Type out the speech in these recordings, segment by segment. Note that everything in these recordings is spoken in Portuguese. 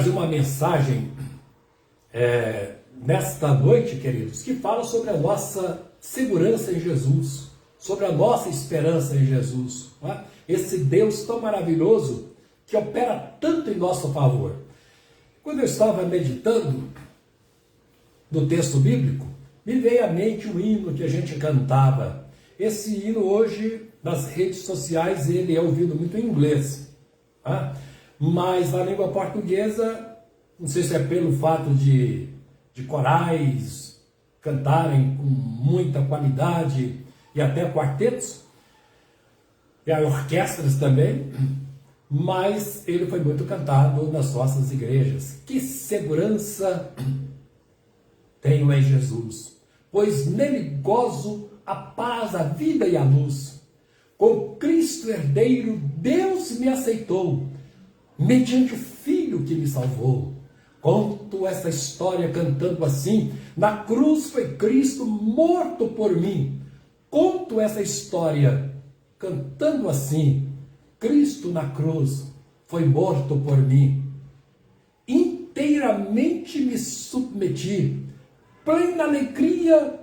trazer uma mensagem nesta noite, queridos, que fala sobre a nossa segurança em Jesus, sobre a nossa esperança em Jesus, não é? Esse Deus tão maravilhoso que opera tanto em nosso favor. Quando eu estava meditando no texto bíblico, me veio à mente um hino que a gente cantava. Esse hino hoje, nas redes sociais, ele é ouvido muito em inglês, tá? Mas na língua portuguesa, não sei se é pelo fato de corais cantarem com muita qualidade, e até quartetos, e orquestras também, mas ele foi muito cantado nas nossas igrejas. Que segurança tenho em Jesus, pois nele gozo a paz, a vida e a luz. Com Cristo herdeiro, Deus me aceitou, mediante o Filho que me salvou. Conto essa história cantando assim: na cruz foi Cristo morto por mim. Conto essa história cantando assim: Cristo na cruz foi morto por mim. Inteiramente me submeti, plena alegria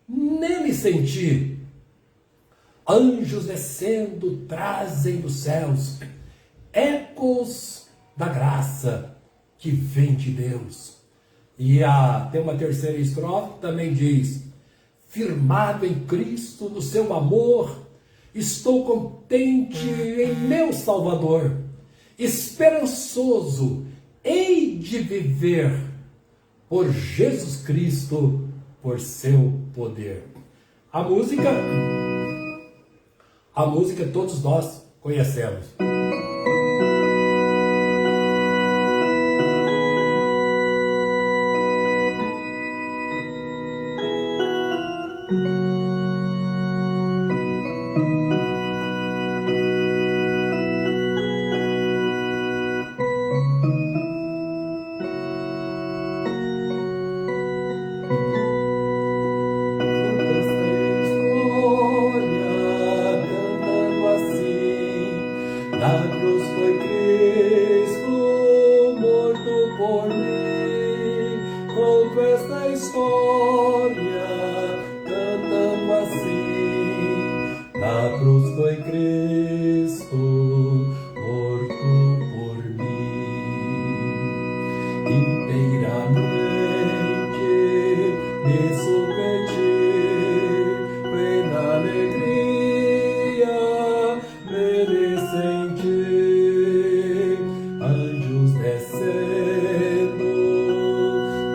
nele senti. Anjos descendo trazem dos céus ecos da graça que vem de Deus. E tem uma terceira estrofe que também diz: firmado em Cristo, no seu amor, estou contente em meu Salvador. Esperançoso hei de viver por Jesus Cristo, por seu poder. A música todos nós conhecemos. Na cruz foi Cristo morto por mim. Conto esta história cantando assim. Na cruz foi Cristo morto por mim. Inteiramente me submeti, plena alegria nele senti. Anjos descendo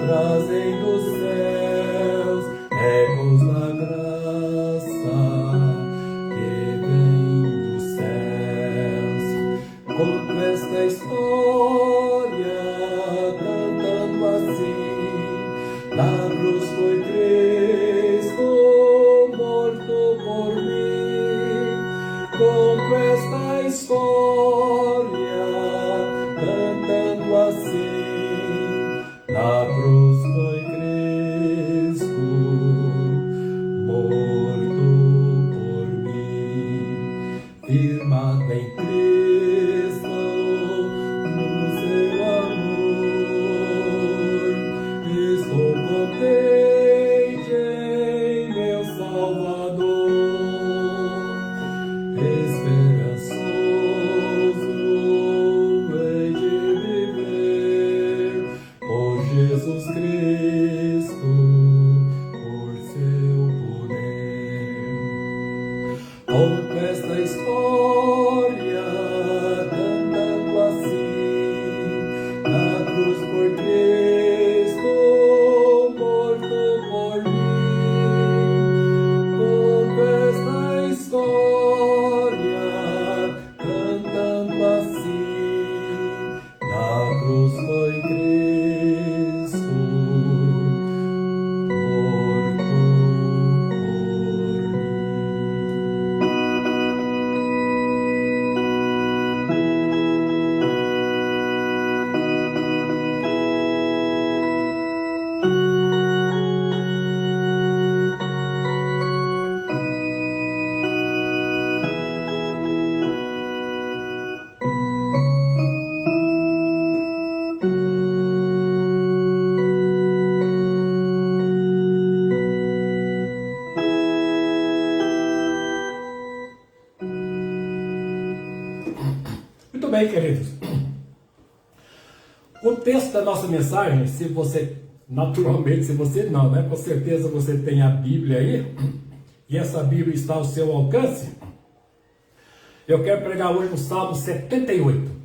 trazem dos céus ecos da graça que vem dos céus. Conto esta história cantando assim: na cruz foi Cristo morto por mim. Conto esta história cantando assim: na cruz foi Cristo morto por mim. Firmado em Cristo, no seu amor, estou contente em meu Salvador. Esperançoso hei de viver por Jesus bem, queridos. O texto da nossa mensagem, se você, naturalmente, se você não, né? Com certeza você tem a Bíblia aí, e essa Bíblia está ao seu alcance. Eu quero pregar hoje no Salmo 78.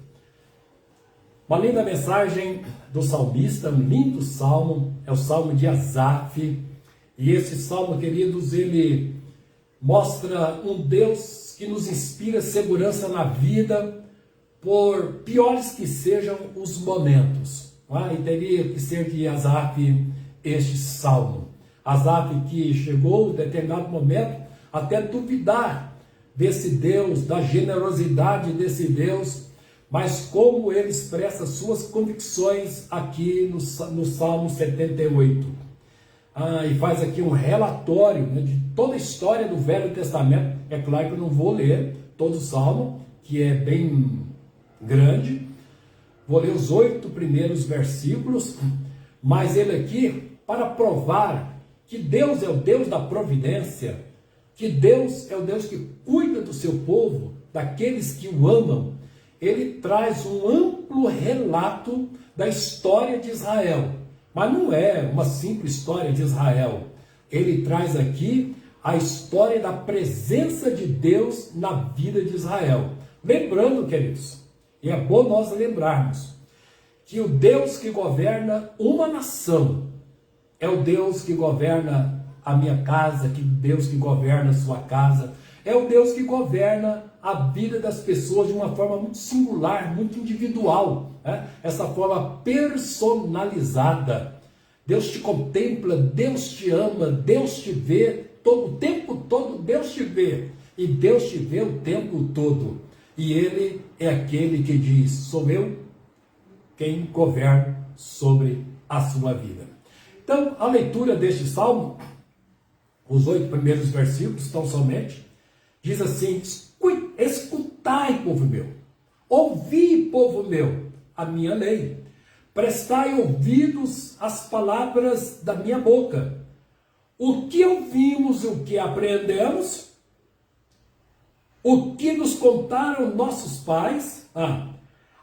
Uma linda mensagem do salmista, um lindo salmo, é o Salmo de Asaf. E esse salmo, queridos, ele mostra um Deus que nos inspira segurança na vida, por piores que sejam os momentos. E teria que ser de Asaf este salmo. Asaf que chegou em determinado momento até duvidar desse Deus, da generosidade desse Deus, mas como ele expressa suas convicções aqui no Salmo 78. E faz aqui um relatório, né, de toda a história do Velho Testamento. É claro que eu não vou ler todo o Salmo, que é bem grande. Vou ler os 8 primeiros versículos, mas ele aqui, para provar que Deus é o Deus da providência, que Deus é o Deus que cuida do seu povo, daqueles que o amam, ele traz um amplo relato da história de Israel. Mas não é uma simples história de Israel. Ele traz aqui a história da presença de Deus na vida de Israel. Lembrando, queridos, e é bom nós lembrarmos, que o Deus que governa uma nação é o Deus que governa a minha casa, que Deus que governa a sua casa, é o Deus que governa a vida das pessoas de uma forma muito singular, muito individual, né? Essa forma personalizada. Deus te contempla, Deus te ama, Deus te vê o tempo todo, Deus te vê, e Deus te vê o tempo todo. E Ele é aquele que diz: sou eu quem governa sobre a sua vida. Então, a leitura deste salmo, os 8 primeiros versículos tão somente, diz assim: escutai, povo meu, ouvi, povo meu, a minha lei, prestai ouvidos às palavras da minha boca. O que ouvimos, o que aprendemos, o que nos contaram nossos pais,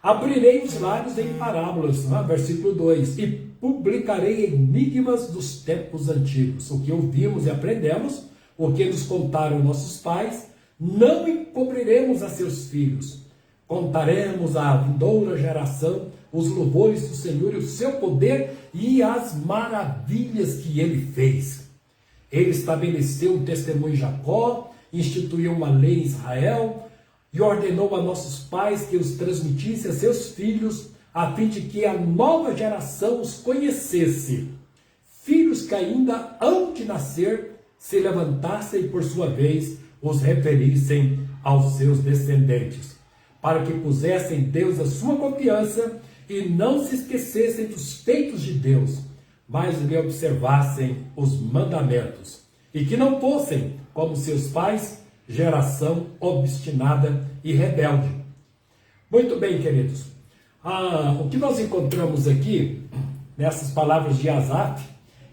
abrirei os lábios em parábolas, versículo 2, e publicarei enigmas dos tempos antigos. O que ouvimos e aprendemos, o que nos contaram nossos pais, não encobriremos a seus filhos. Contaremos à vindoura geração os louvores do Senhor e o seu poder e as maravilhas que ele fez. Ele estabeleceu um testemunho em Jacó, instituiu uma lei em Israel e ordenou a nossos pais que os transmitisse a seus filhos, a fim de que a nova geração os conhecesse. Filhos que ainda hão de nascer se levantassem e, por sua vez, os referissem aos seus descendentes, para que pusessem em Deus a sua confiança e não se esquecessem dos feitos de Deus, mas lhe observassem os mandamentos, e que não fossem, como seus pais, geração obstinada e rebelde. Muito bem, queridos. O que nós encontramos aqui, nessas palavras de Asaf,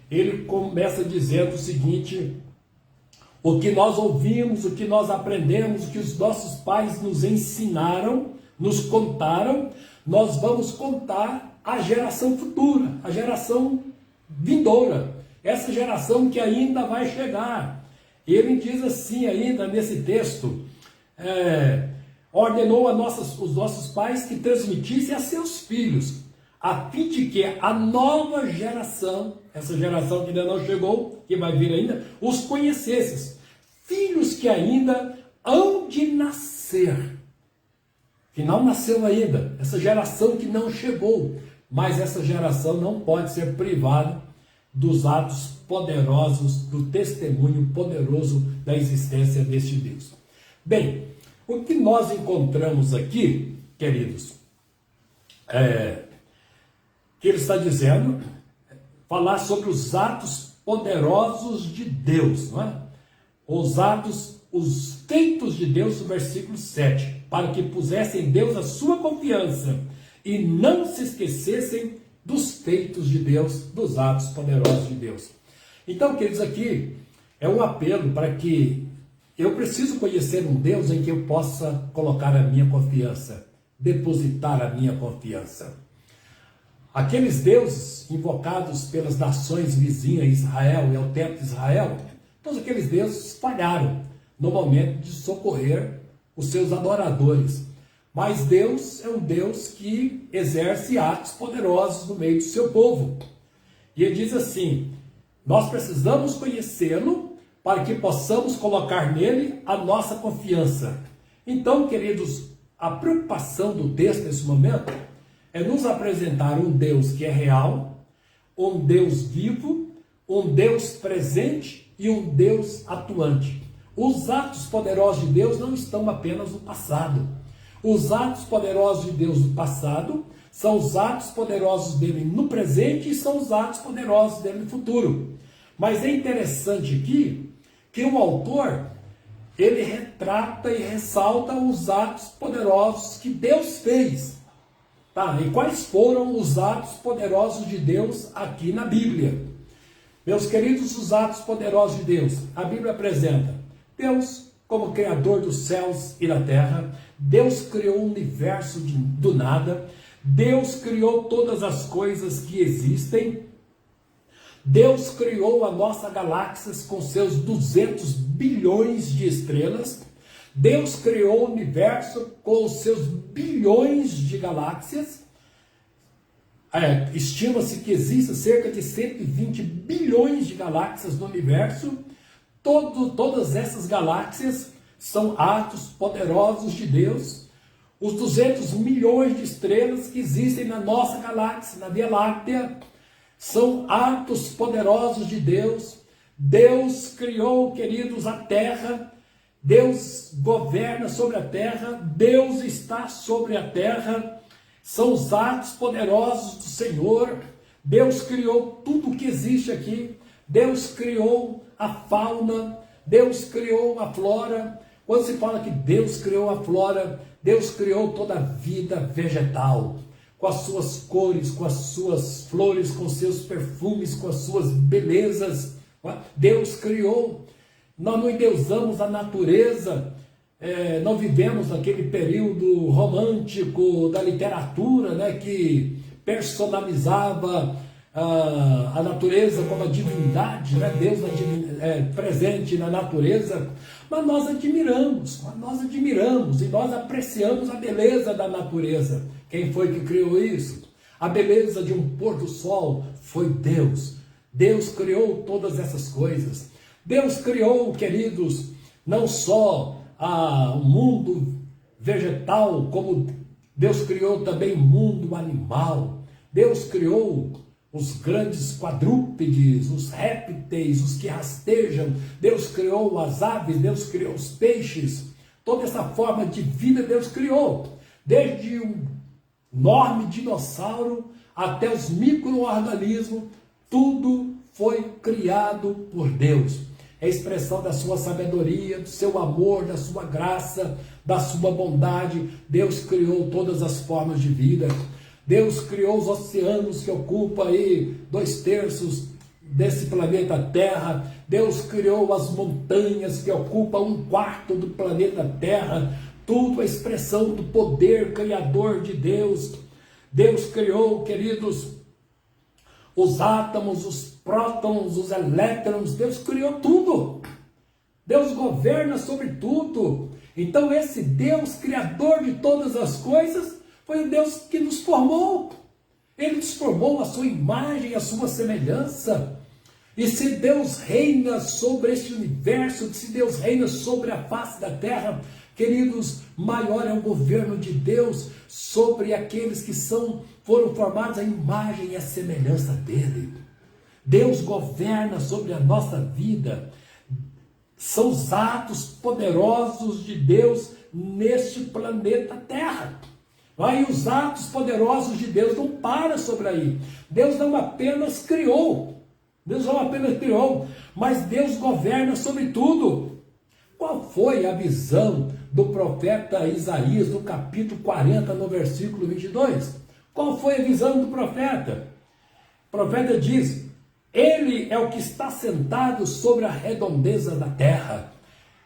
ele começa dizendo o seguinte: o que nós ouvimos, o que nós aprendemos, o que os nossos pais nos ensinaram, nos contaram, nós vamos contar à geração futura, à geração vindoura, essa geração que ainda vai chegar. Ele diz assim ainda nesse texto, ordenou os nossos pais que transmitissem a seus filhos, a fim de que a nova geração, essa geração que ainda não chegou, que vai vir ainda, os conhecesses. Filhos que ainda hão de nascer, que não nasceu ainda, essa geração que não chegou, mas essa geração não pode ser privada dos atos poderosos, do testemunho poderoso da existência deste Deus. Bem, o que nós encontramos aqui, queridos, que ele está dizendo, falar sobre os atos poderosos de Deus, não é? Os feitos de Deus, no versículo 7, para que pusessem em Deus a sua confiança e não se esquecessem dos feitos de Deus, dos atos poderosos de Deus. Então, queridos, aqui é um apelo para que eu preciso conhecer um Deus em que eu possa colocar a minha confiança. depositar a minha confiança? Aqueles deuses invocados pelas nações vizinhas a Israel e ao templo de Israel, todos aqueles deuses falharam no momento de socorrer os seus adoradores. Mas Deus é um Deus que exerce atos poderosos no meio do seu povo. E ele diz assim: nós precisamos conhecê-lo para que possamos colocar nele a nossa confiança. Então, queridos, a preocupação do texto nesse momento é nos apresentar um Deus que é real, um Deus vivo, um Deus presente e um Deus atuante. Os atos poderosos de Deus não estão apenas no passado. Os atos poderosos de Deus no passado são os atos poderosos dele no presente e são os atos poderosos dele no futuro. Mas é interessante aqui que o autor, ele retrata e ressalta os atos poderosos que Deus fez. Tá? E quais foram os atos poderosos de Deus aqui na Bíblia? Meus queridos, os atos poderosos de Deus. A Bíblia apresenta Deus como Criador dos céus e da terra. Deus criou o universo do nada. Deus criou todas as coisas que existem. Deus criou a nossa galáxia com seus 200 bilhões de estrelas. Deus criou o universo com os seus bilhões de galáxias. Estima-se que exista cerca de 120 bilhões de galáxias no universo. Todas essas galáxias são atos poderosos de Deus. Os 200 milhões de estrelas que existem na nossa galáxia, na Via Láctea, são atos poderosos de Deus. Deus criou, queridos, a terra. Deus governa sobre a terra. Deus está sobre a terra. São os atos poderosos do Senhor. Deus criou tudo o que existe aqui. Deus criou a fauna. Deus criou a flora. Quando se fala que Deus criou a flora, Deus criou toda a vida vegetal, com as suas cores, com as suas flores, com seus perfumes, com as suas belezas. Deus criou. Nós não endeusamos a natureza, não vivemos naquele período romântico da literatura, né, que personalizava a natureza como a divindade, né, Deus presente na natureza. Mas nós admiramos e nós apreciamos a beleza da natureza. Quem foi que criou isso? A beleza de um pôr do sol foi Deus. Deus criou todas essas coisas. Deus criou, queridos, não só o mundo vegetal, como Deus criou também o mundo animal. Deus criou os grandes quadrúpedes, os répteis, os que rastejam. Deus criou as aves, Deus criou os peixes. Toda essa forma de vida Deus criou. Desde um enorme dinossauro até os micro-organismos, tudo foi criado por Deus. É a expressão da sua sabedoria, do seu amor, da sua graça, da sua bondade. Deus criou todas as formas de vida. Deus criou os oceanos que ocupam aí 2/3 desse planeta Terra. Deus criou as montanhas que ocupam 1/4 do planeta Terra. Tudo é expressão do poder criador de Deus. Deus criou, queridos, os átomos, os prótons, os elétrons. Deus criou tudo. Deus governa sobre tudo. Então esse Deus criador de todas as coisas foi o Deus que nos formou. Ele nos formou a sua imagem, a sua semelhança. E se Deus reina sobre este universo, se Deus reina sobre a face da terra, queridos, maior é o governo de Deus sobre aqueles que foram formados à imagem e à semelhança dele. Deus governa sobre a nossa vida. São os atos poderosos de Deus neste planeta Terra. Aí os atos poderosos de Deus não param sobre aí. Deus não apenas criou, mas Deus governa sobre tudo. Qual foi a visão do profeta Isaías no capítulo 40, no versículo 22? Qual foi a visão do profeta? O profeta diz: ele é o que está sentado sobre a redondeza da terra.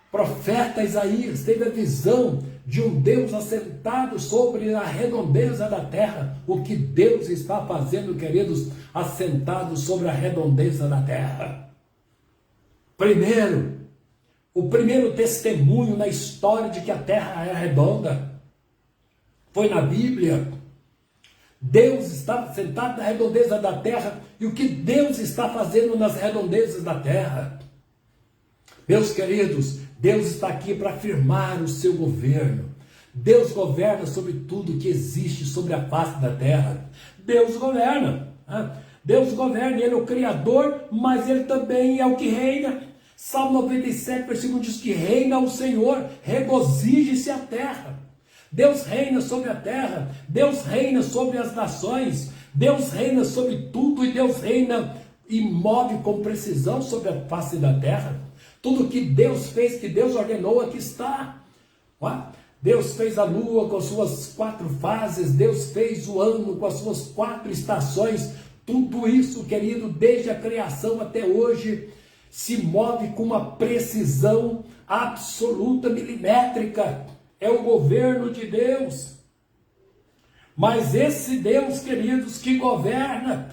O profeta Isaías teve a visão de um Deus assentado sobre a redondeza da terra. O que Deus está fazendo, queridos, assentado sobre a redondeza da terra? Primeiro, o primeiro testemunho na história de que a terra é redonda foi na Bíblia. Deus está sentado na redondeza da terra, e o que Deus está fazendo nas redondezas da terra? Meus queridos, Deus está aqui para afirmar o seu governo. Deus governa sobre tudo que existe sobre a face da terra. Deus governa. Deus governa, Ele é o Criador, mas Ele também é o que reina. Salmo 97, versículo 1 diz que reina o Senhor, regozije-se a terra. Deus reina sobre a terra, Deus reina sobre as nações, Deus reina sobre tudo, e Deus reina e move com precisão sobre a face da terra. Tudo que Deus fez, que Deus ordenou, aqui está. Deus fez a lua com suas 4 fases, Deus fez o ano com as suas 4 estações. Tudo isso, querido, desde a criação até hoje, se move com uma precisão absoluta, milimétrica. É o governo de Deus. Mas esse Deus, queridos, que governa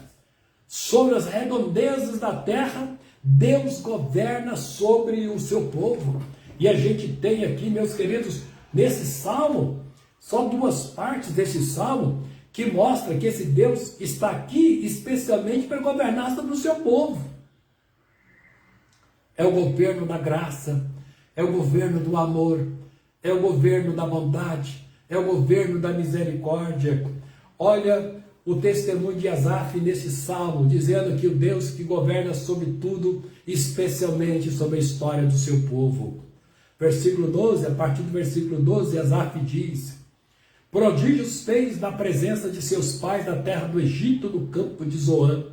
sobre as redondezas da terra, Deus governa sobre o seu povo. E a gente tem aqui, meus queridos, nesse salmo, só 2 partes desse salmo, que mostra que esse Deus está aqui especialmente para governar sobre o seu povo. É o governo da graça, é o governo do amor, é o governo da bondade, é o governo da misericórdia. Olha o testemunho de Asaf nesse salmo, dizendo que o Deus que governa sobre tudo, especialmente sobre a história do seu povo. Versículo 12, a partir do versículo 12, Asaf diz: prodígios fez na presença de seus pais na terra do Egito, no campo de Zoan.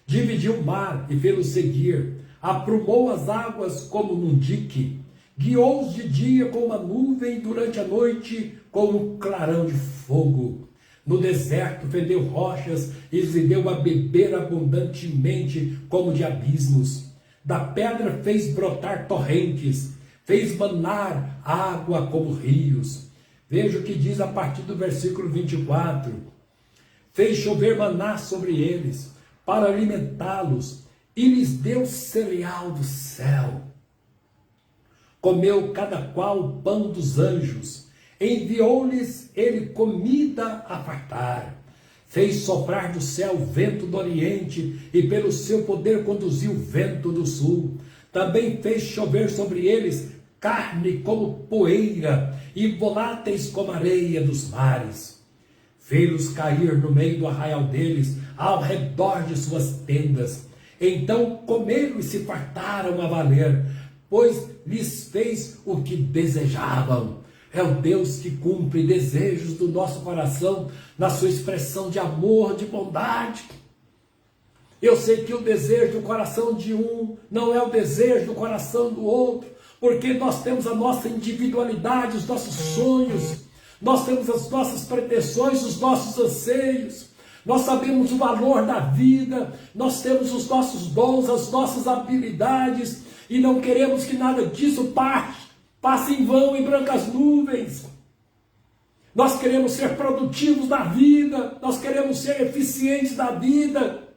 Dividiu o mar e fez-o seguir, aprumou as águas como num dique, guiou-os de dia com uma nuvem, durante a noite com um clarão de fogo. No deserto fendeu rochas e lhes deu a beber abundantemente como de abismos. Da pedra fez brotar torrentes, fez manar água como rios. Veja o que diz a partir do versículo 24. Fez chover maná sobre eles, para alimentá-los, e lhes deu cereal do céu. Comeu cada qual o pão dos anjos, enviou-lhes ele comida a fartar. Fez soprar do céu o vento do oriente, e pelo seu poder conduziu o vento do sul. Também fez chover sobre eles carne como poeira, e voláteis como areia dos mares. Fez-los cair no meio do arraial deles, ao redor de suas tendas. Então comeram e se fartaram a valer, pois lhes fez o que desejavam. É o Deus que cumpre desejos do nosso coração, na sua expressão de amor, de bondade. Eu sei que o desejo do coração de um não é o desejo do coração do outro, porque nós temos a nossa individualidade, os nossos sonhos, nós temos as nossas pretensões, os nossos anseios, nós sabemos o valor da vida, nós temos os nossos dons, as nossas habilidades, e não queremos que nada disso passe em vão, em brancas nuvens. Nós queremos ser produtivos na vida, nós queremos ser eficientes na vida.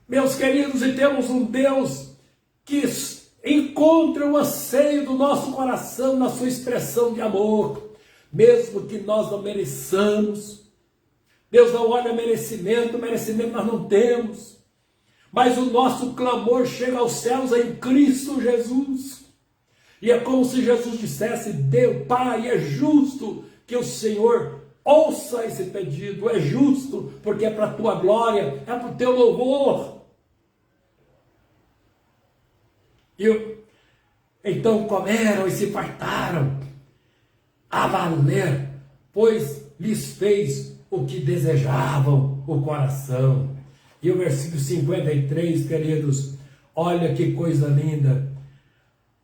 Meus queridos, e temos um Deus que encontra o anseio do nosso coração na sua expressão de amor, mesmo que nós não mereçamos. Deus não olha merecimento nós não temos, mas o nosso clamor chega aos céus em Cristo Jesus, e é como se Jesus dissesse: Deus, Pai, é justo que o Senhor ouça esse pedido, é justo, porque é para a tua glória, é para o teu louvor. Então comeram e se fartaram a valer, pois lhes fez o que desejavam o coração. E o versículo 53, queridos, olha que coisa linda.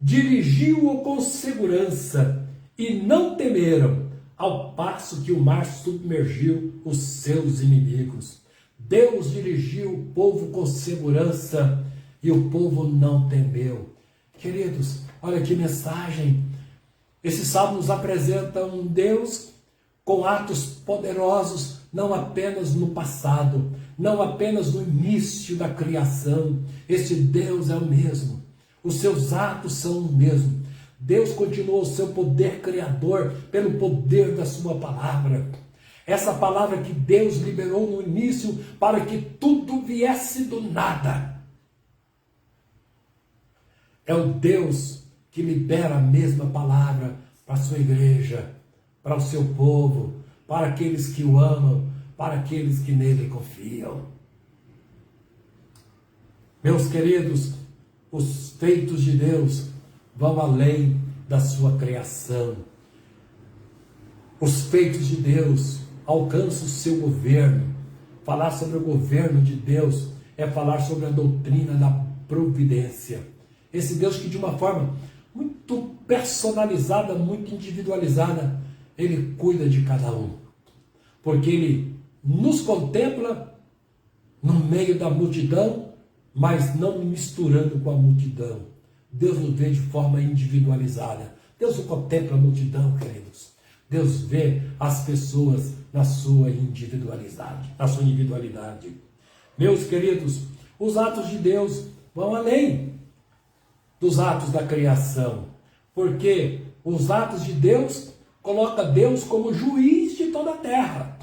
Dirigiu-o com segurança e não temeram, ao passo que o mar submergiu os seus inimigos. Deus dirigiu o povo com segurança e o povo não temeu. Queridos, Olha que mensagem. Esse salmo nos apresenta um Deus com atos poderosos, não apenas no passado, não apenas no início da criação. Este Deus é o mesmo. Os seus atos são o mesmo. Deus continua o seu poder criador pelo poder da sua palavra. Essa palavra que Deus liberou no início para que tudo viesse do nada. É o Deus que libera a mesma palavra para a sua igreja, para o seu povo, para aqueles que o amam, para aqueles que nele confiam. Meus queridos, os feitos de Deus vão além da sua criação. Os feitos de Deus alcançam o seu governo. Falar sobre o governo de Deus é falar sobre a doutrina da providência. Esse Deus que de uma forma muito personalizada, muito individualizada, Ele cuida de cada um. Porque Ele nos contempla no meio da multidão, mas não misturando com a multidão. Deus nos vê de forma individualizada. Deus não contempla a multidão, queridos. Deus vê as pessoas na sua individualidade, Meus queridos, os atos de Deus vão além dos atos da criação, porque os atos de Deus colocam Deus como juiz de toda a terra.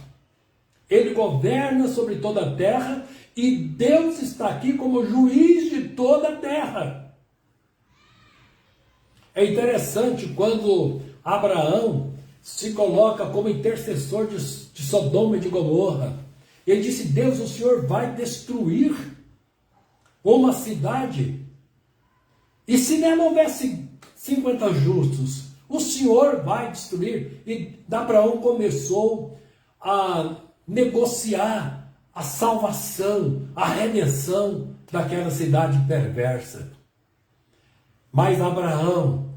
Ele governa sobre toda a terra e Deus está aqui como juiz de toda a terra. É interessante quando Abraão se coloca como intercessor de Sodoma e de Gomorra. Ele disse: Deus, o Senhor vai destruir uma cidade, e se nela houvesse 50 justos, o Senhor vai destruir. E Abraão começou a negociar a salvação, a redenção daquela cidade perversa. Mas Abraão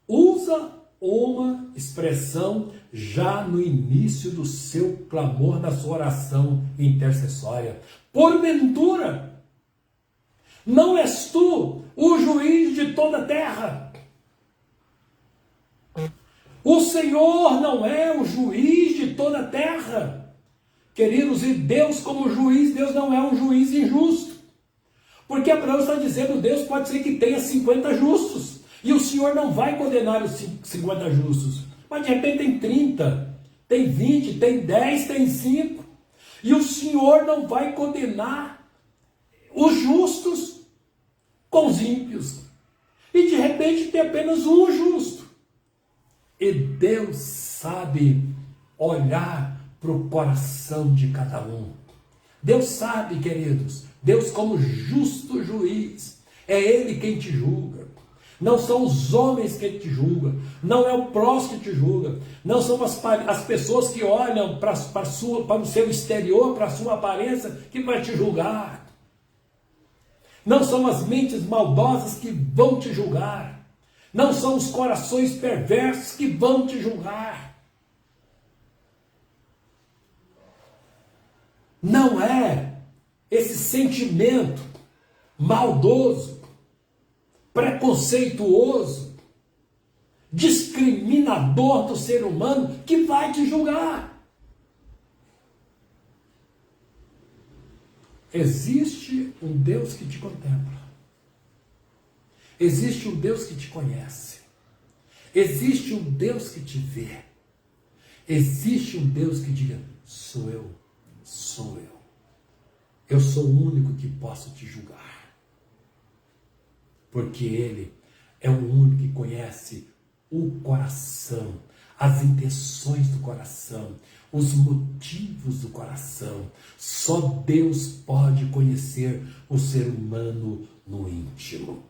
usa uma expressão já no início do seu clamor, na sua oração intercessória. Porventura, não és tu o juiz de toda a terra? O Senhor não é o juiz de toda a terra? Queridos, e Deus como juiz, Deus não é um juiz injusto. Porque Abraão está dizendo: Deus pode ser que tenha 50 justos, e o Senhor não vai condenar os 50 justos. Mas de repente tem 30, tem 20, tem 10, tem 5. E o Senhor não vai condenar os justos com os ímpios. E de repente tem apenas um justo. E Deus sabe olhar para o coração de cada um. Deus sabe, queridos, Deus como justo juiz, é Ele quem te julga. Não são os homens que te julgam, não é o próximo que te julga, não são as pessoas que olham para o seu exterior, para a sua aparência, que vai te julgar. Não são as mentes maldosas que vão te julgar, não são os corações perversos que vão te julgar. Não é esse sentimento maldoso, preconceituoso, discriminador do ser humano que vai te julgar. Existe um Deus que te contempla. Existe um Deus que te conhece. Existe um Deus que te vê. Existe um Deus que diga: sou eu, sou eu. Eu sou o único que posso te julgar. Porque Ele é o único que conhece o coração, as intenções do coração, os motivos do coração. Só Deus pode conhecer o ser humano no íntimo.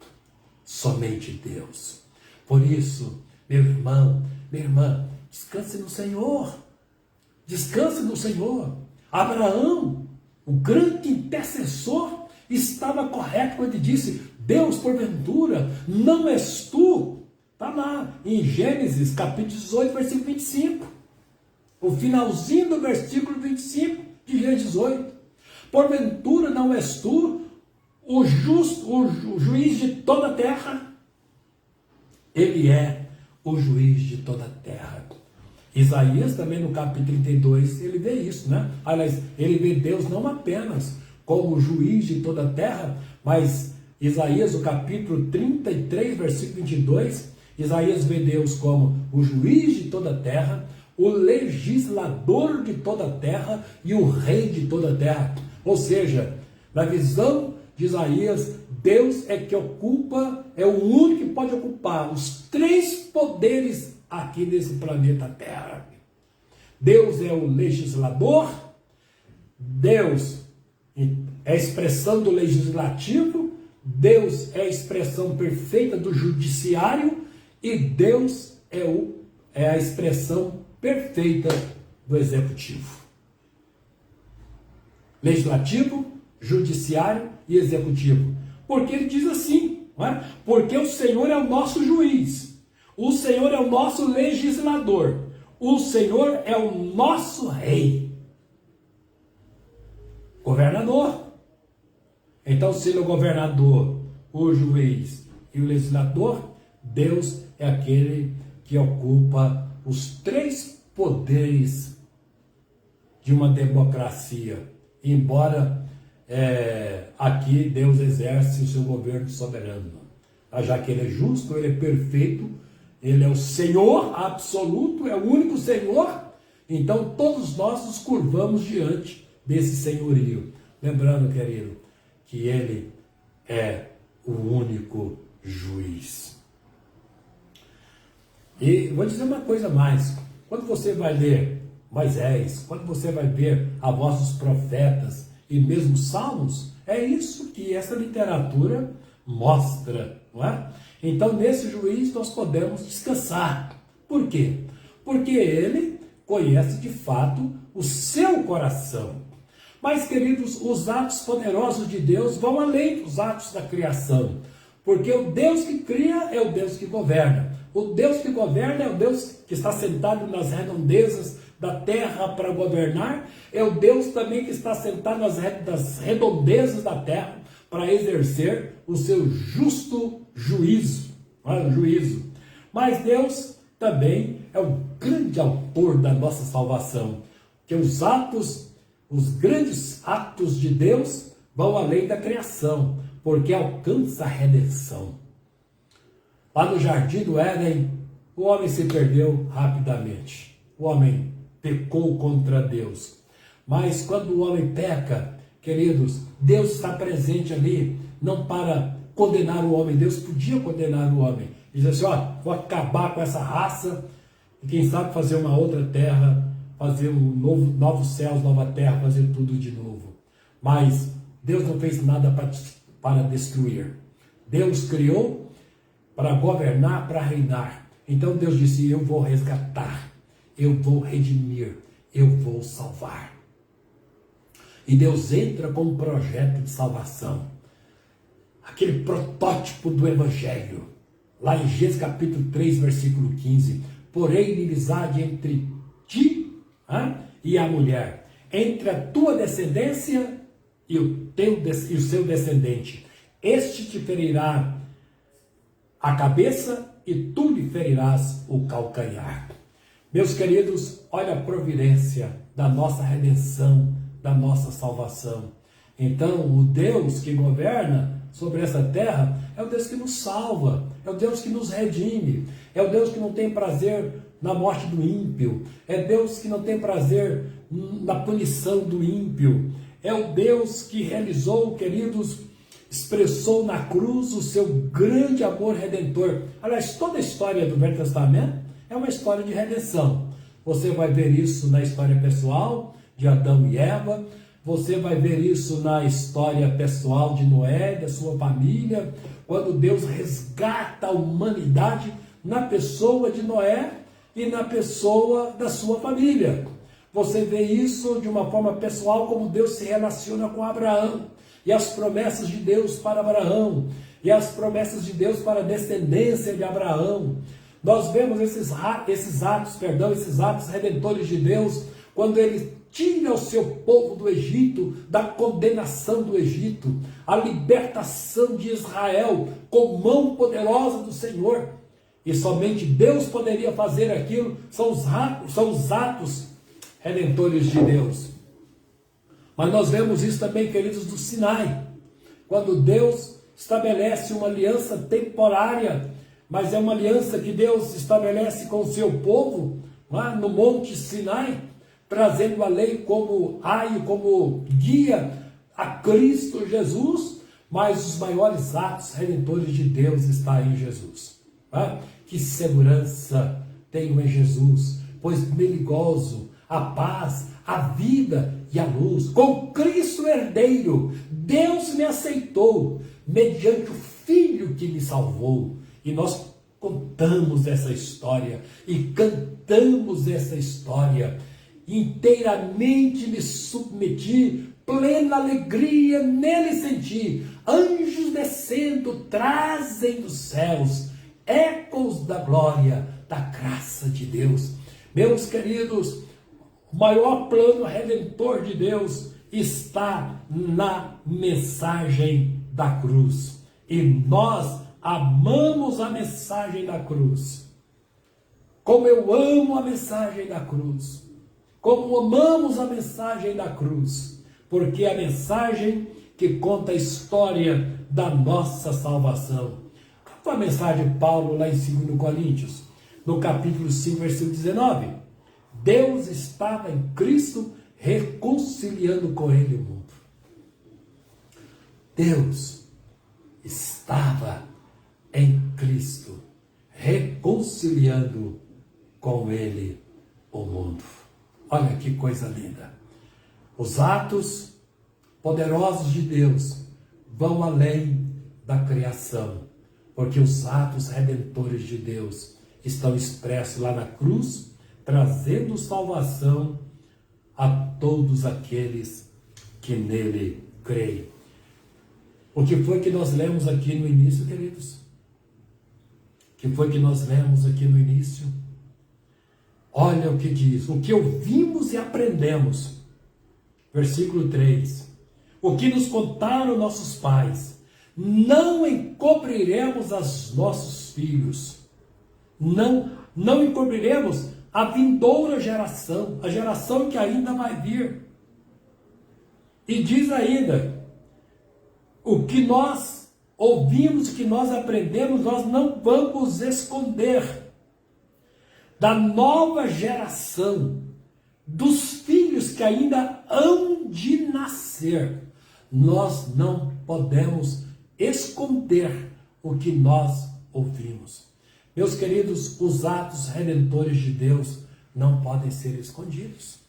Somente Deus. Por isso, meu irmão, minha irmã, descanse no Senhor. Descanse no Senhor. Abraão, o grande intercessor, estava correto quando ele disse: Deus, porventura, não és tu? Está lá em Gênesis, capítulo 18, versículo 25. O finalzinho do versículo 25 de Gênesis 18. Porventura não és tu o justo, o juiz de toda a terra? Ele é o juiz de toda a terra. Isaías também no capítulo 32, ele vê isso, né? Aliás, ele vê Deus não apenas como o juiz de toda a terra, mas Isaías, o capítulo 33, versículo 22, Isaías vê Deus como o juiz de toda a terra, o legislador de toda a terra e o rei de toda a terra. Ou seja, na visão de Isaías, Deus é que ocupa, é o único que pode ocupar os três poderes aqui nesse planeta Terra. Deus é o legislador, Deus é a expressão do legislativo, Deus é a expressão perfeita do judiciário e Deus é a expressão perfeita do executivo. Legislativo, judiciário e executivo. Porque ele diz assim, não é? Porque o Senhor é o nosso juiz, o Senhor é o nosso legislador, o Senhor é o nosso rei. Governador. Então, sendo o governador, o juiz e o legislador, Deus é aquele que ocupa os três poderes de uma democracia. Embora aqui Deus exerce o seu governo soberano. Já que ele é justo, ele é perfeito, ele é o Senhor absoluto, é o único Senhor, então todos nós nos curvamos diante desse senhorio. Lembrando, querido, que ele é o único juiz. E vou dizer uma coisa mais. Quando você vai ler Moisés, quando você vai ver a voz dos profetas e mesmo salmos, é isso que essa literatura mostra, não é? Então, nesse juiz nós podemos descansar. Por quê? Porque ele conhece de fato o seu coração. Mas, queridos, os atos poderosos de Deus vão além dos atos da criação. Porque o Deus que cria é o Deus que governa. O Deus que governa é o Deus que está sentado nas redondezas da terra para governar. É o Deus também que está sentado nas redondezas da terra para exercer o seu justo juízo. Mas Deus também é o grande autor da nossa salvação. Que os grandes atos de Deus vão além da criação, porque alcança a redenção. Lá no jardim do Éden, o homem se perdeu rapidamente. O homem pecou contra Deus. Mas quando o homem peca, queridos, Deus está presente ali, não para condenar o homem. Deus podia condenar o homem. Diz assim, vou acabar com essa raça e quem sabe fazer uma outra terra, fazer novos céus, nova terra, fazer tudo de novo. Mas Deus não fez nada para destruir. Deus criou para governar, para reinar. Então Deus disse, eu vou resgatar, eu vou redimir, eu vou salvar. E Deus entra com um projeto de salvação. Aquele protótipo do Evangelho. Lá em Gênesis capítulo 3, versículo 15. Porém, inimizade entre ti e a mulher, entre a tua descendência e o seu descendente. Este te ferirá a cabeça e tu lhe ferirás o calcanhar. Meus queridos, olha a providência da nossa redenção, da nossa salvação. Então, o Deus que governa sobre essa terra é o Deus que nos salva, é o Deus que nos redime, é o Deus que não tem prazer na morte do ímpio, é Deus que não tem prazer na punição do ímpio, é o Deus que realizou, queridos, expressou na cruz o seu grande amor redentor. Aliás, toda a história do Velho Testamento é uma história de redenção. Você vai ver isso na história pessoal de Adão e Eva, você vai ver isso na história pessoal de Noé, da sua família, quando Deus resgata a humanidade na pessoa de Noé e na pessoa da sua família. Você vê isso de uma forma pessoal, como Deus se relaciona com Abraão, e as promessas de Deus para Abraão, e as promessas de Deus para a descendência de Abraão. Nós vemos esses atos redentores de Deus, quando Ele tira o seu povo do Egito, da condenação do Egito, a libertação de Israel com mão poderosa do Senhor. e somente Deus poderia fazer aquilo, são os atos redentores de Deus. Mas nós vemos isso também, queridos, do Sinai, quando Deus estabelece uma aliança temporária, mas é uma aliança que Deus estabelece com o seu povo, lá no Monte Sinai, trazendo a lei como aio, como guia a Cristo Jesus, mas os maiores atos redentores de Deus estão em Jesus. Que segurança tenho em Jesus, pois nele gozo a paz, a vida e a luz. Com Cristo herdeiro, Deus me aceitou, mediante o Filho que me salvou. E nós contamos essa história e cantamos essa história. Inteiramente me submeti, plena alegria nele senti. Anjos descendo, trazem dos céus ecos da glória, da graça de Deus. Meus queridos, o maior plano redentor de Deus está na mensagem da cruz. E nós amamos a mensagem da cruz. Como eu amo a mensagem da cruz. Como amamos a mensagem da cruz. Porque é a mensagem que conta a história da nossa salvação. Qual foi a mensagem de Paulo lá em 2 Coríntios? No capítulo 5, versículo 19. Deus estava em Cristo reconciliando com ele o mundo. Deus estava em Cristo reconciliando com ele o mundo. Olha que coisa linda. Os atos poderosos de Deus vão além da criação, porque os atos redentores de Deus estão expressos lá na cruz, trazendo salvação a todos aqueles que nele creem. O que foi que nós lemos aqui no início, queridos? O que foi que nós lemos aqui no início? Olha o que diz: o que ouvimos e aprendemos. Versículo 3. O que nos contaram nossos pais, não encobriremos aos nossos filhos. Não encobriremos a vindoura geração, a geração que ainda vai vir. E diz ainda, o que nós ouvimos, o que nós aprendemos, nós não vamos esconder da nova geração, dos filhos que ainda hão de nascer. Nós não podemos esconder o que nós ouvimos. Meus queridos, os atos redentores de Deus não podem ser escondidos,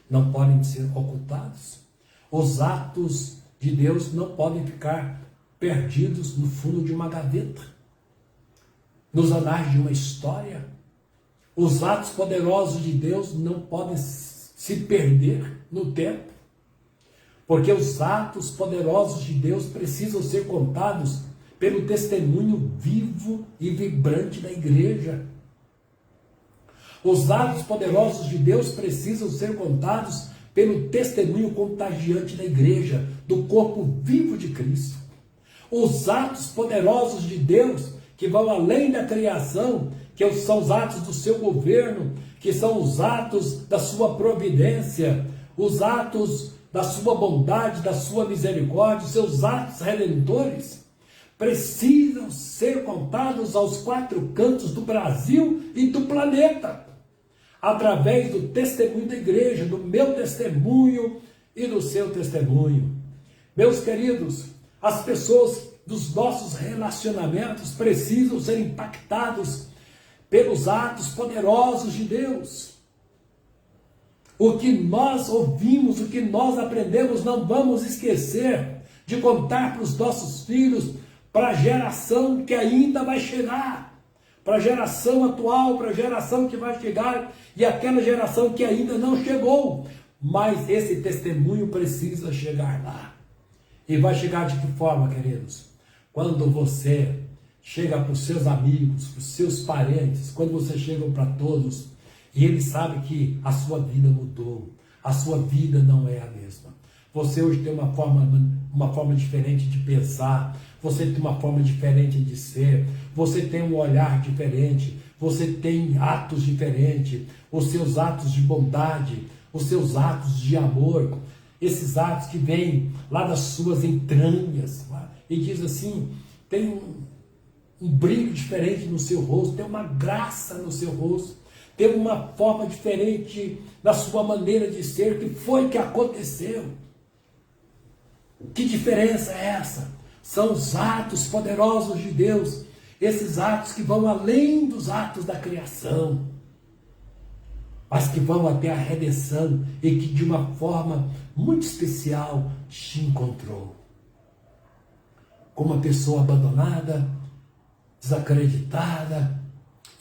não podem ser ocultados. Os atos de Deus não podem ficar perdidos no fundo de uma gaveta, nos anais de uma história. Os atos poderosos de Deus não podem se perder no tempo, porque os atos poderosos de Deus precisam ser contados pelo testemunho vivo e vibrante da igreja. Os atos poderosos de Deus precisam ser contados pelo testemunho contagiante da igreja, do corpo vivo de Cristo. Os atos poderosos de Deus, que vão além da criação, que são os atos do seu governo, que são os atos da sua providência, os atos da sua bondade, da sua misericórdia, os seus atos redentores, precisam ser contados aos quatro cantos do Brasil e do planeta, através do testemunho da igreja, do meu testemunho e do seu testemunho. Meus queridos, as pessoas dos nossos relacionamentos precisam ser impactados pelos atos poderosos de Deus. O que nós ouvimos, o que nós aprendemos, não vamos esquecer de contar para os nossos filhos, para a geração que ainda vai chegar, para a geração atual, para a geração que vai chegar e aquela geração que ainda não chegou. Mas esse testemunho precisa chegar lá. E vai chegar de que forma, queridos? Quando você chega para os seus amigos, para os seus parentes, quando você chega para todos, e eles sabem que a sua vida mudou, a sua vida não é a mesma. Você hoje tem uma forma diferente de pensar, você tem uma forma diferente de ser, você tem um olhar diferente, você tem atos diferentes, os seus atos de bondade, os seus atos de amor, esses atos que vêm lá das suas entranhas, e diz assim, tem um brilho diferente no seu rosto, tem uma graça no seu rosto, tem uma forma diferente na sua maneira de ser, que foi que aconteceu. Que diferença é essa? São os atos poderosos de Deus, esses atos que vão além dos atos da criação, mas que vão até a redenção e que de uma forma muito especial te encontrou. Como uma pessoa abandonada, desacreditada,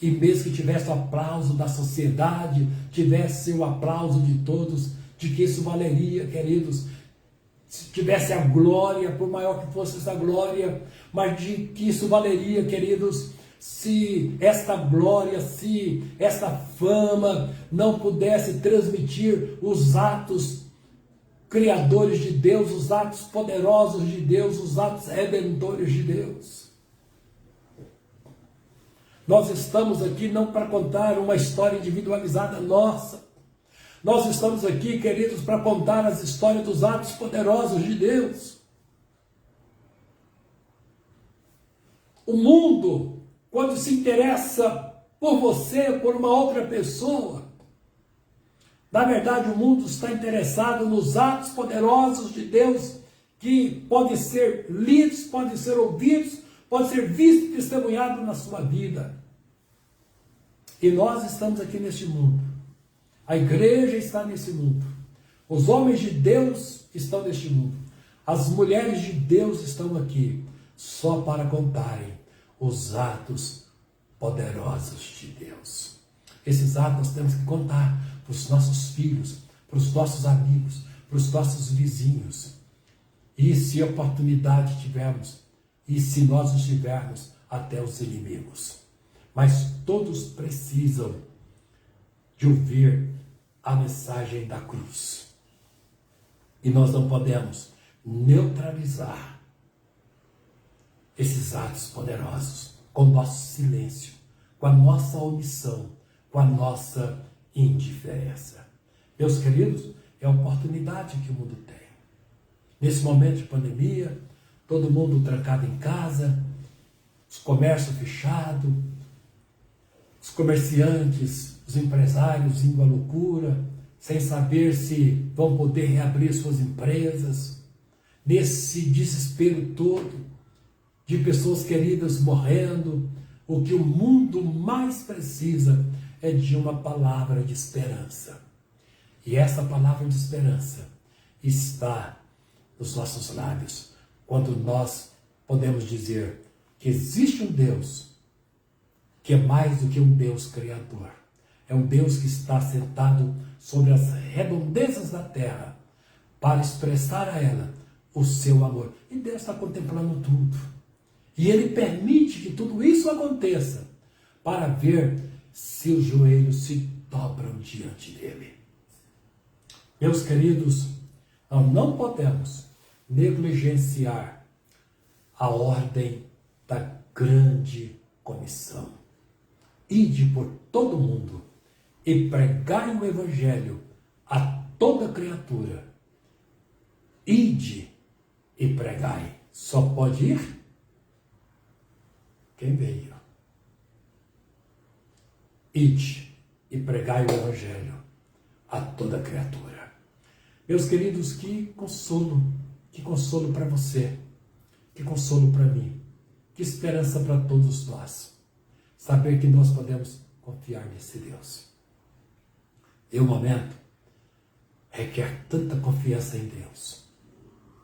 e mesmo que tivesse o aplauso da sociedade, tivesse o aplauso de todos, de que isso valeria, queridos, se tivesse a glória, por maior que fosse essa glória, mas de que isso valeria, queridos, se esta glória, se esta fama não pudesse transmitir os atos criadores de Deus, os atos poderosos de Deus, os atos redentores de Deus. Nós estamos aqui não para contar uma história individualizada nossa. Nós estamos aqui, queridos, para contar as histórias dos atos poderosos de Deus. O mundo, quando se interessa por você, por uma outra pessoa, na verdade o mundo está interessado nos atos poderosos de Deus, que podem ser lidos, podem ser ouvidos, pode ser visto e testemunhado na sua vida. E nós estamos aqui neste mundo. A igreja está nesse mundo. Os homens de Deus estão neste mundo. As mulheres de Deus estão aqui só para contarem os atos poderosos de Deus. Esses atos nós temos que contar para os nossos filhos, para os nossos amigos, para os nossos vizinhos. E se oportunidade tivermos, e se nós os tivermos, até os inimigos. Mas todos precisam de ouvir a mensagem da cruz. E nós não podemos neutralizar esses atos poderosos com o nosso silêncio, com a nossa omissão, com a nossa indiferença. Meus queridos, é a oportunidade que o mundo tem. Nesse momento de pandemia, todo mundo trancado em casa, os comércios fechados, os comerciantes, os empresários indo à loucura, sem saber se vão poder reabrir suas empresas, nesse desespero todo, de pessoas queridas morrendo, o que o mundo mais precisa é de uma palavra de esperança. E essa palavra de esperança está nos nossos lábios, quando nós podemos dizer que existe um Deus que é mais do que um Deus criador. É um Deus que está sentado sobre as redondezas da terra para expressar a ela o seu amor. E Deus está contemplando tudo. E Ele permite que tudo isso aconteça para ver se os joelhos se dobram diante dEle. Meus queridos, nós não podemos negligenciar a ordem da grande comissão. Ide por todo mundo e pregai o evangelho a toda criatura. Ide e pregai. Só pode ir quem veio. Ide e pregai o evangelho a toda criatura. Meus queridos, que consolo para você, que consolo para mim, que esperança para todos nós. Saber que nós podemos confiar nesse Deus. E o momento requer tanta confiança em Deus.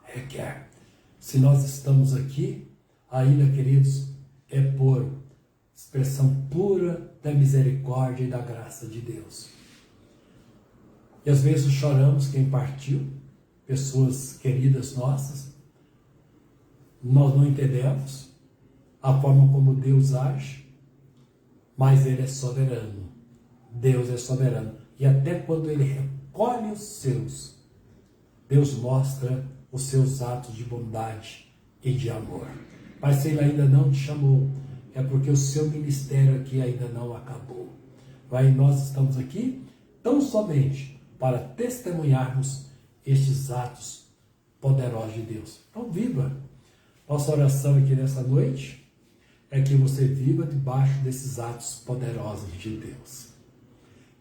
Requer. Se nós estamos aqui, ainda, queridos, é por expressão pura da misericórdia e da graça de Deus. E às vezes choramos quem partiu, pessoas queridas nossas. Nós não entendemos a forma como Deus age, mas Ele é soberano. Deus é soberano. E até quando Ele recolhe os seus, Deus mostra os seus atos de bondade e de amor. Mas se Ele ainda não te chamou, é porque o seu ministério aqui ainda não acabou. Nós estamos aqui tão somente para testemunharmos estes atos poderosos de Deus. Então viva. Nossa oração aqui nessa noite é que você viva debaixo desses atos poderosos de Deus.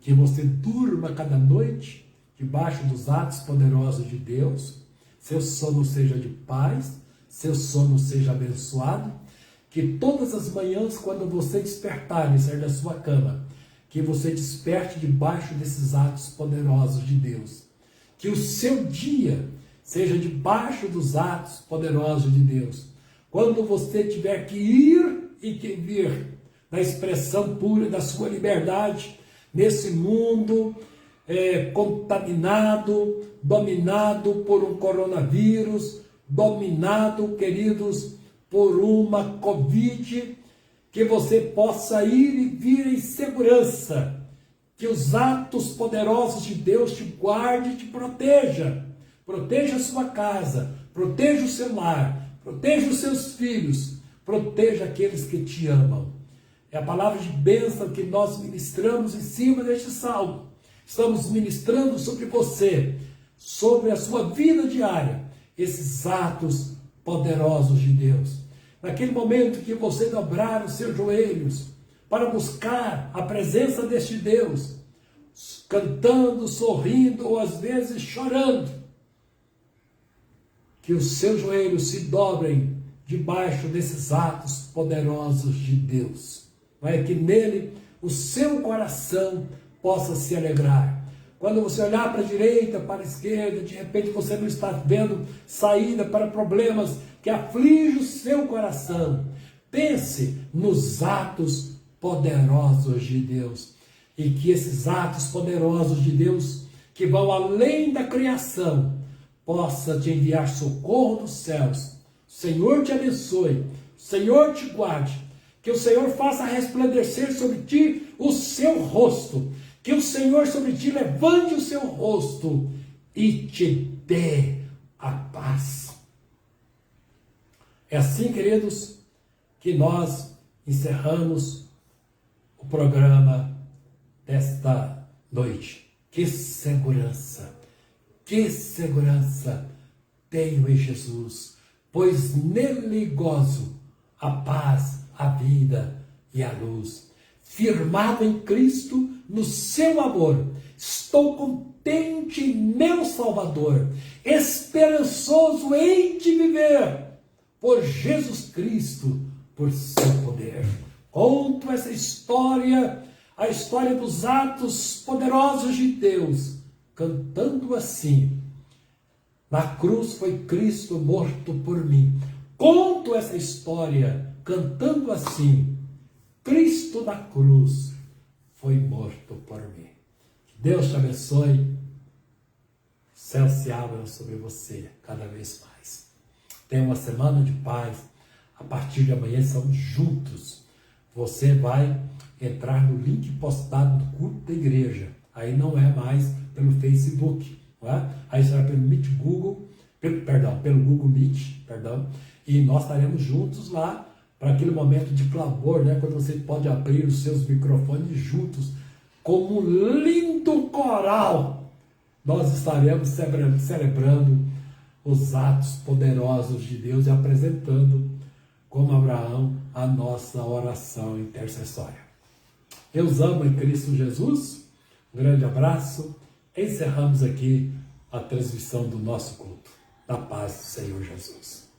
Que você durma cada noite debaixo dos atos poderosos de Deus. Seu sono seja de paz, seu sono seja abençoado. Que todas as manhãs, quando você despertar e sair da sua cama, que você desperte debaixo desses atos poderosos de Deus. Que o seu dia seja debaixo dos atos poderosos de Deus. Quando você tiver que ir e que vir, na expressão pura da sua liberdade, nesse mundo contaminado, dominado por um coronavírus, dominado, queridos, por uma Covid, que você possa ir e vir em segurança, que os atos poderosos de Deus te guarde e te proteja. Proteja a sua casa, proteja o seu lar, proteja os seus filhos, proteja aqueles que te amam. É a palavra de bênção que nós ministramos em cima deste salmo. Estamos ministrando sobre você, sobre a sua vida diária, esses atos poderosos de Deus. Naquele momento que você dobrar os seus joelhos para buscar a presença deste Deus, cantando, sorrindo ou às vezes chorando, que os seus joelhos se dobrem debaixo desses atos poderosos de Deus. Que nele o seu coração possa se alegrar. Quando você olhar para a direita, para a esquerda, de repente você não está vendo saída para problemas que afligem o seu coração. Pense nos atos poderosos de Deus. E que esses atos poderosos de Deus, que vão além da criação, possa te enviar socorro dos céus. O Senhor te abençoe, o Senhor te guarde, que o Senhor faça resplandecer sobre ti o seu rosto, que o Senhor sobre ti levante o seu rosto e te dê a paz. É assim, queridos, que nós encerramos o programa desta noite. Que segurança tenho em Jesus, pois nele gozo a paz, a vida e a luz. Firmado em Cristo, no seu amor, estou contente em meu Salvador, esperançoso em te viver, por Jesus Cristo, por seu poder. Conto essa história, a história dos atos poderosos de Deus, cantando assim: na cruz foi Cristo morto por mim. Conto essa história cantando assim: Cristo na cruz foi morto por mim. Que Deus te abençoe. O céu se abra sobre você cada vez mais. Tenha uma semana de paz. A partir de amanhã estamos juntos. Você vai entrar no link postado do culto da igreja. Aí não é mais pelo Facebook, não é? Aí será pelo pelo Google Meet, e nós estaremos juntos lá para aquele momento de clamor, né? Quando você pode abrir os seus microfones juntos, como um lindo coral, nós estaremos celebrando os atos poderosos de Deus e apresentando, como Abraão, a nossa oração intercessória. Eu os amo em Cristo Jesus. Um grande abraço. Encerramos aqui a transmissão do nosso culto. Na paz do Senhor Jesus.